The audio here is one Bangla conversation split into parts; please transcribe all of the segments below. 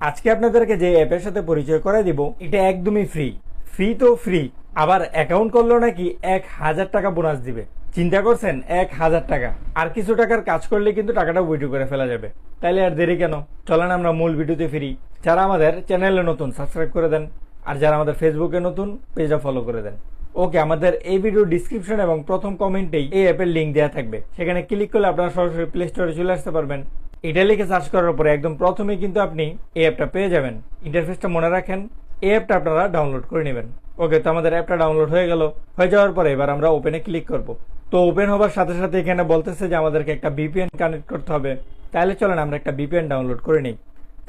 আজকে আপনাদেরকে যে অ্যাপের সাথে পরিচয় করে দিব এটা একদমই ফ্রি। ফ্রি তো ফ্রি, আবার অ্যাকাউন্ট করলেও নাকি 1,000 টাকা বোনাস দিবে। চিন্তা করছেন, 1,000 টাকা। আর কিছু টাকার কাজ করলে কিন্তু টাকাটা উইথড্র করে ফেলা যাবে। তাইলে আর দেরি কেন, চলেন আমরা মূল ভিডিওতে ফিরি। যারা আমাদের চ্যানেলে নতুন সাবস্ক্রাইব করে দেন, আর যারা আমাদের ফেসবুকে নতুন পেজটা ফলো করে দেন। ওকে, আমাদের এই ভিডিও ডিসক্রিপশন এবং প্রথম কমেন্টেই এই অ্যাপের লিঙ্ক দেওয়া থাকবে, সেখানে ক্লিক করলে আপনারা সরাসরি প্লে স্টোরে চলে আসতে পারবেন। এটা লিখে সার্চ করার পরে একদম প্রথমে কিন্তু আপনি এই অ্যাপটা পেয়ে যাবেন। ইন্টারফেসটা মনে রাখেন, এই অ্যাপটা আপনারা ডাউনলোড করে নেবেন। ওকে, তো আমাদের অ্যাপটা ডাউনলোড হয়ে গেল। হয়ে যাওয়ার পরে এবার আমরা ওপেনে ক্লিক করব। তো ওপেন হবার সাথে সাথে এখানে বলতেছে যে আমাদেরকে একটা ভিপিএন কানেক্ট করতে হবে। তাহলে চলেন আমরা একটা ভিপিএন ডাউনলোড করে নিই।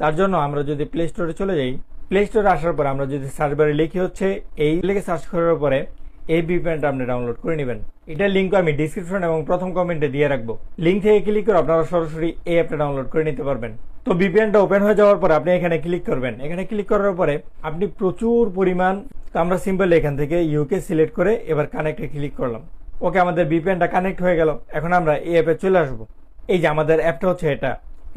তার জন্য আমরা যদি প্লে স্টোরে চলে যাই, প্লে স্টোরে আসার পরে আমরা যদি সার্চ বারে লিখি হচ্ছে এই লিখে সার্চ করার পরে এই ভিপিএনটা আপনি ডাউনলোড করে নেবেন। এটার লিঙ্ক আমি ডিসক্রিপশন এবং প্রথম কমেন্টে দিয়ে রাখবো। লিঙ্ক থেকে ক্লিক করে আপনারা সরাসরি এই অ্যাপটা ডাউনলোড করে নিতে পারবেন। তো ভিপিএনটা ওপেন হয়ে যাওয়ার পরে আপনি এখানে ক্লিক করবেন। এখানে ক্লিক করার পরে আপনি প্রচুর পরিমাণ, তো আমরা সিম্পল এখান থেকে ইউকে সিলেক্ট করে এবার কানেক্টে ক্লিক করলাম। ওকে, আমাদের ভিপিএনটা কানেক্ট হয়ে গেল। এখন আমরা এই অ্যাপে চলে আসবো। এই যে আমাদের অ্যাপটা হচ্ছে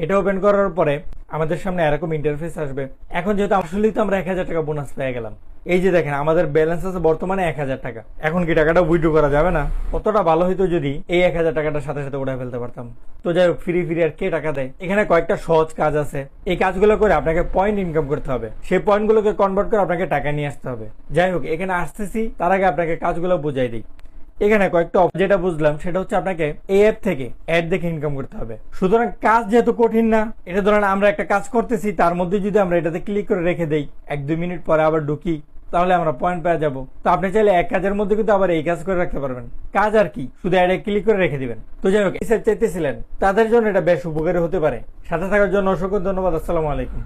এটা ওপেন করার পরে আমাদের সামনে এরকম ইন্টারফেস আসবে। এখন যেহেতু আসলেই তো আমরা 1,000 টাকা বোনাস পেয়ে গেলাম। এই যে দেখেন আমাদের ব্যালেন্স আছে বর্তমানে 1,000 টাকা। এখন কি টাকাটা উইথড্র করা যাবে না? কতটা ভালো হইতো যদি এই 1,000 টাকাটার সাথে সাথে উঠে ফেলতে পারতাম। তো যাই হোক, ফ্রি আর কে টাকা দেয়? এখানে কয়েকটা সহজ কাজ আছে। এই কাজগুলো করে আপনাকে পয়েন্ট ইনকাম করতে হবে। সেই পয়েন্টগুলোকে কনভার্ট করে আপনাকে টাকা নিয়ে আসতে হবে। যাই হোক, এখানে আসতেছি, তার আগে আপনাকে কাজগুলো বুঝাই দিই। এখানে কয়েকটা যেটা বুঝলাম সেটা হচ্ছে আপনাকে এই অ্যাপ থেকে অ্যাড দেখে ইনকাম করতে হবে। সুতরাং কাজ যেহেতু কঠিন না, এটা ধরেন আমরা একটা কাজ করতেছি, তার মধ্যে যদি আমরা এটাতে ক্লিক করে রেখে দেই, 1-2 মিনিট পরে আবার ঢুকি, তাহলে আমরা পয়েন্ট পেয়ে যাবো। তো আপনি চাইলে এক কাজের মধ্যে কিন্তু আবার এই কাজ করে রাখতে পারবেন। কাজ আর কি, শুধু অ্যাডে ক্লিক করে রেখে দিবেন। তো যাই হোক, চাইতেছিলেন তাদের জন্য এটা বেশ উপকারী হতে পারে। সাথে থাকার জন্য অসংখ্য ধন্যবাদ। আসসালামু আলাইকুম।